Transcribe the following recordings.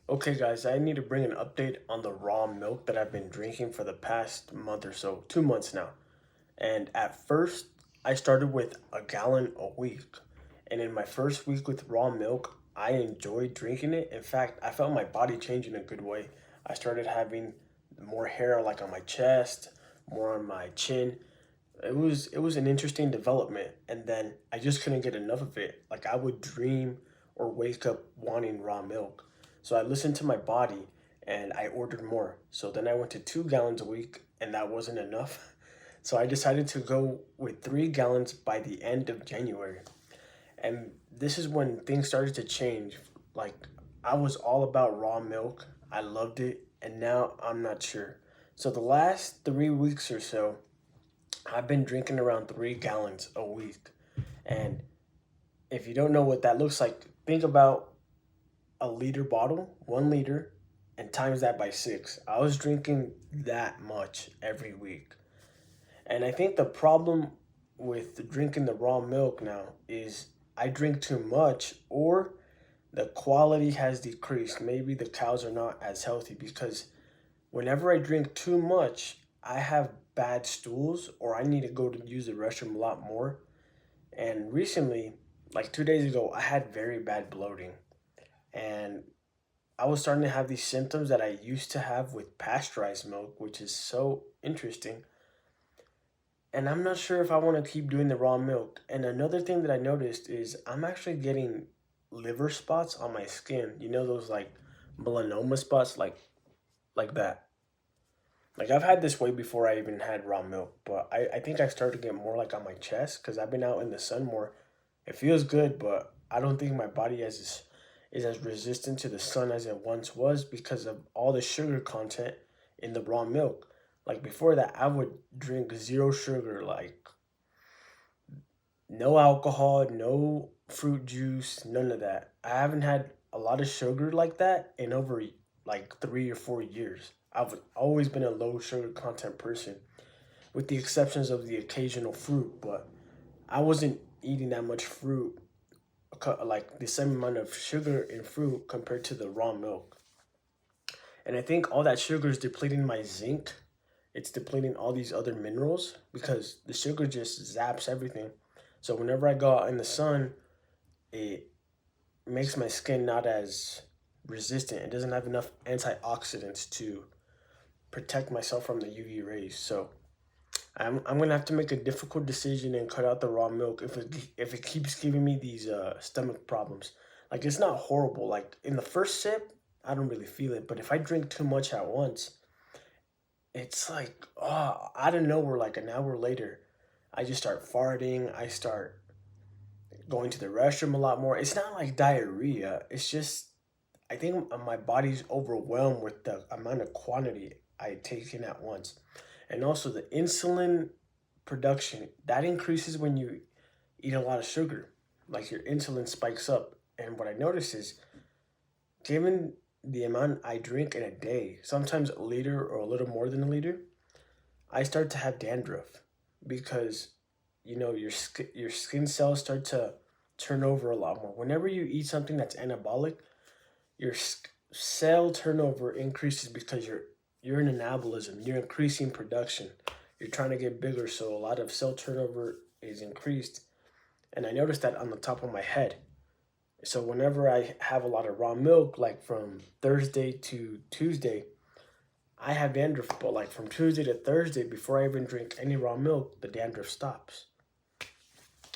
Okay, guys, I need to bring an update on the raw milk that I've been drinking for the past month or so, 2 months now. And at first, I started with a gallon a week. And in my first week with raw milk, I enjoyed drinking it. In fact, I felt my body change in a good way. I started having more hair like on my chest, more on my chin. It was an interesting development, and then I just couldn't get enough of it. Like I would dream or wake up wanting raw milk. So I listened to my body and I ordered more. So then I went to 2 gallons a week and that wasn't enough. So I decided to go with 3 gallons by the end of January. And this is when things started to change. Like I was all about raw milk. I loved it, and now I'm not sure. So the last 3 weeks or so, I've been drinking around 3 gallons a week. And if you don't know what that looks like, think about a liter bottle, 1 liter, and times that by six. I was drinking that much every week. And I think the problem with drinking the raw milk now is I drink too much, or the quality has decreased. Maybe the cows are not as healthy because whenever I drink too much, I have bad stools or I need to go to use the restroom a lot more. And recently, like 2 days ago, I had very bad bloating. And I was starting to have these symptoms that I used to have with pasteurized milk, which is so interesting. And I'm not sure if I want to keep doing the raw milk. And another thing that I noticed is I'm actually getting liver spots on my skin. You know those like melanoma spots like that. Like I've had this way before I even had raw milk, but I think I started to get more like on my chest because I've been out in the sun more. It feels good, but I don't think my body is as resistant to the sun as it once was because of all the sugar content in the raw milk. Like before that, I would drink zero sugar, like no alcohol, no fruit juice, none of that. I haven't had a lot of sugar like that in over like 3 or 4 years. I've always been a low sugar content person, with the exceptions of the occasional fruit, but I wasn't eating that much fruit, like the same amount of sugar in fruit compared to the raw milk. And I think all that sugar is depleting my zinc. It's depleting all these other minerals because the sugar just zaps everything. So whenever I go out in the sun, it makes my skin not as resistant. It doesn't have enough antioxidants to protect myself from the UV rays. So I'm gonna have to make a difficult decision and cut out the raw milk if it keeps giving me these stomach problems. Like it's not horrible. Like in the first sip, I don't really feel it, but if I drink too much at once, it's like out of nowhere. Like an hour later, I just start farting. I start going to the restroom a lot more. It's not like diarrhea. It's just I think my body's overwhelmed with the amount of quantity I take in at once. And also the insulin production that increases when you eat a lot of sugar. Like your insulin spikes up. And what I notice is given the amount I drink in a day, sometimes a liter or a little more than a liter, I start to have dandruff because your skin cells start to turn over a lot more. Whenever you eat something that's anabolic, your cell turnover increases because you're in anabolism. You're increasing production. You're trying to get bigger, so a lot of cell turnover is increased. And I noticed that on the top of my head. So whenever I have a lot of raw milk, like from Thursday to Tuesday, I have dandruff. But like from Tuesday to Thursday, before I even drink any raw milk, the dandruff stops.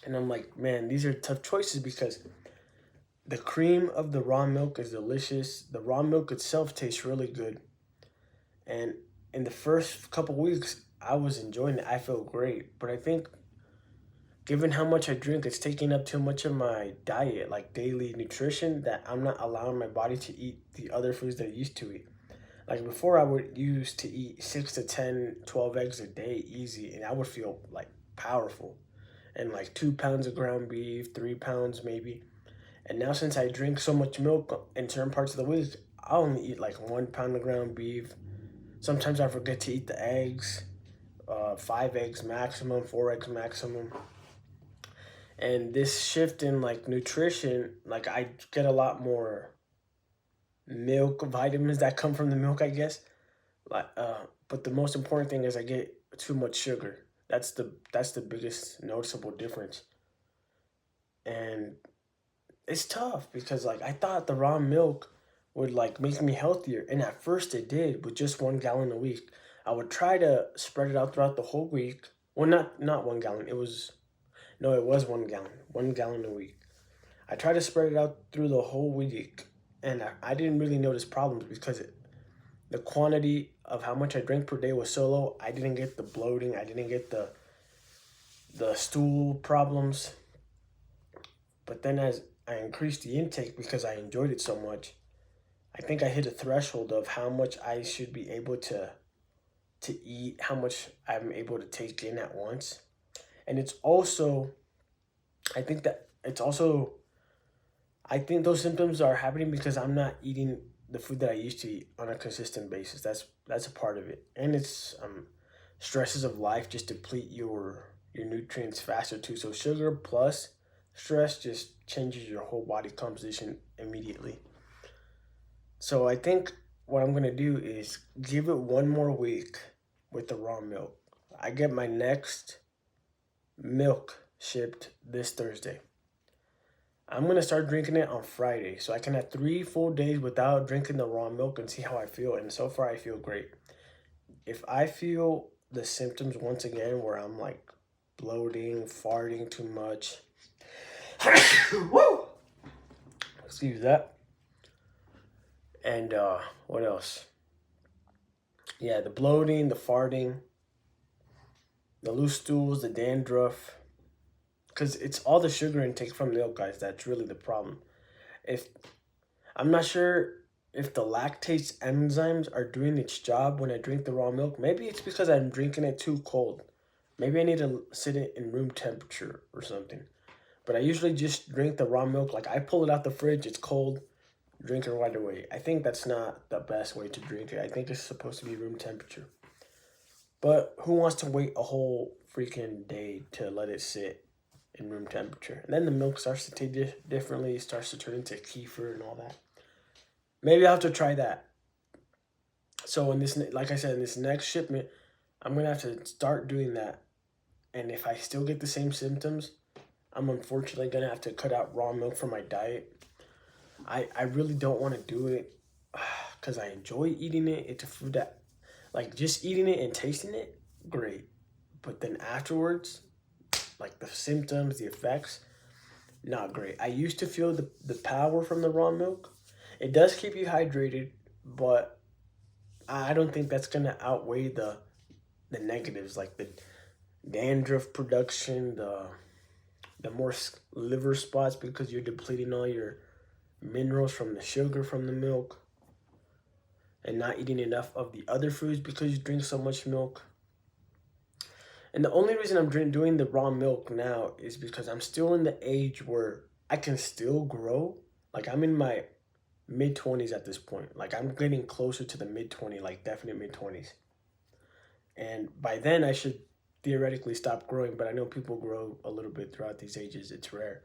And I'm like, man, these are tough choices because the cream of the raw milk is delicious. The raw milk itself tastes really good. And in the first couple weeks, I was enjoying it. I felt great. But I think given how much I drink, it's taking up too much of my diet, like daily nutrition, that I'm not allowing my body to eat the other foods that I used to eat. Like before, I would used to eat 6 to 10, 12 eggs a day easy, and I would feel like powerful. And like 2 pounds of ground beef, 3 pounds maybe. And now since I drink so much milk in certain parts of the week, I only eat like 1 pound of ground beef. Sometimes I forget to eat the eggs, 5 eggs maximum, 4 eggs maximum. And this shift in like nutrition, like I get a lot more milk vitamins that come from the milk, I guess. Like, but the most important thing is I get too much sugar. That's the biggest noticeable difference. And it's tough because like I thought the raw milk would like make me healthier, and at first it did with just 1 gallon a week. I would try to spread it out throughout the whole week. Well, not 1 gallon. It was no, it was 1 gallon. 1 gallon a week. I tried to spread it out through the whole week, and I didn't really notice problems because the quantity of how much I drank per day was so low. I didn't get the bloating. I didn't get the stool problems. But then as I increased the intake because I enjoyed it so much, I think I hit a threshold of how much I should be able to eat, how much I'm able to take in at once. And it's also I think that it's also I think those symptoms are happening because I'm not eating the food that I used to eat on a consistent basis. That's a part of it. And it's stresses of life just deplete your nutrients faster too. So sugar plus stress just changes your whole body composition immediately. So I think what I'm gonna do is give it 1 more week with the raw milk. I get my next milk shipped this Thursday. I'm gonna start drinking it on Friday so I can have 3 full days without drinking the raw milk and see how I feel. And so far, I feel great. If I feel the symptoms once again where I'm like bloating, farting too much, woo, excuse that, and what else? Yeah, the bloating, the farting, the loose stools, the dandruff, because it's all the sugar intake from milk, guys. That's really the problem. If I'm not sure if the lactase enzymes are doing its job when I drink the raw milk. Maybe it's because I'm drinking it too cold. Maybe I need to sit it in room temperature or something. But I usually just drink the raw milk. Like I pull it out the fridge, it's cold, drink it right away. I think that's not the best way to drink it. I think it's supposed to be room temperature. But who wants to wait a whole freaking day to let it sit in room temperature? And then the milk starts to taste differently, it starts to turn into kefir and all that. Maybe I'll have to try that. So in this, like I said, in this next shipment, I'm gonna have to start doing that. And if I still get the same symptoms, I'm unfortunately gonna have to cut out raw milk from my diet. I really don't want to do it because I enjoy eating it. It's a food that, like, just eating it and tasting it, great. But then afterwards, like the symptoms, the effects, not great. I used to feel the power from the raw milk. It does keep you hydrated, but I don't think that's gonna outweigh the negatives, like the dandruff production, the more liver spots because you're depleting all your minerals from the sugar from the milk, and not eating enough of the other foods because you drink so much milk. And the only reason I'm doing the raw milk now is because I'm still in the age where I can still grow. Like I'm in my mid 20s at this point. Like I'm getting closer to the mid 20, like definite mid 20s. And by then I should theoretically stop growing, but I know people grow a little bit throughout these ages. It's rare.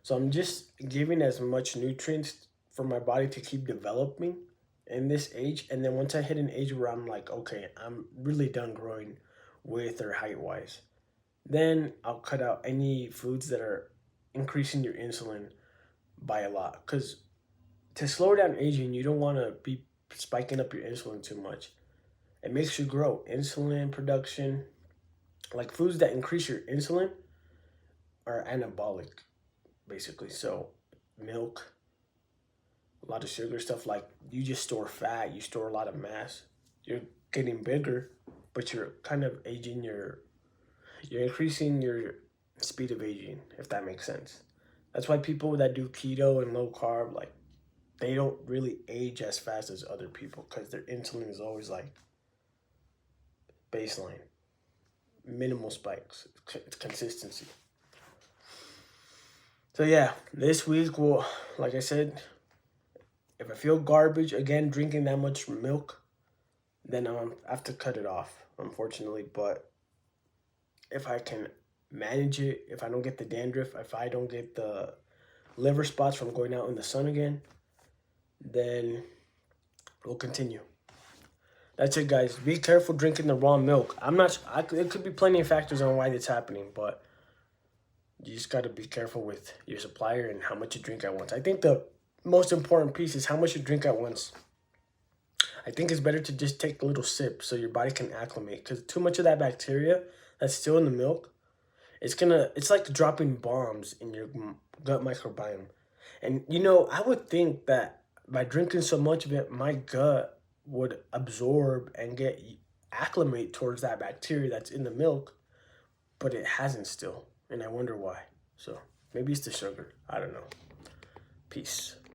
So I'm just giving as much nutrients for my body to keep developing in this age. And then once I hit an age where I'm like, okay, I'm really done growing width or height wise, then I'll cut out any foods that are increasing your insulin by a lot. Because to slow down aging, you don't want to be spiking up your insulin too much. It makes you grow. Insulin production, like foods that increase your insulin, are anabolic, basically. So, milk, a lot of sugar stuff, like you just store fat, you store a lot of mass. You're getting bigger, but you're kind of aging you're increasing your speed of aging, if that makes sense. That's why people that do keto and low carb, like they don't really age as fast as other people because their insulin is always like baseline, minimal spikes. It's consistency. So yeah, this week will, like I said, if I feel garbage again drinking that much milk, then I have to cut it off, unfortunately. But if I can manage it, if I don't get the dandruff, if I don't get the liver spots from going out in the sun again, then We'll continue. That's it, guys. Be careful drinking the raw milk. I'm not. It could be plenty of factors on why it's happening, but you just got to be careful with your supplier and how much you drink at once. I think the most important piece is how much you drink at once. I think it's better to just take a little sip so your body can acclimate. Because too much of that bacteria that's still in the milk, it's like dropping bombs in your gut microbiome. And I would think that by drinking so much of it, my gut would absorb and get acclimate towards that bacteria that's in the milk, but it hasn't still. And I wonder why. So maybe it's the sugar. I don't know. Peace.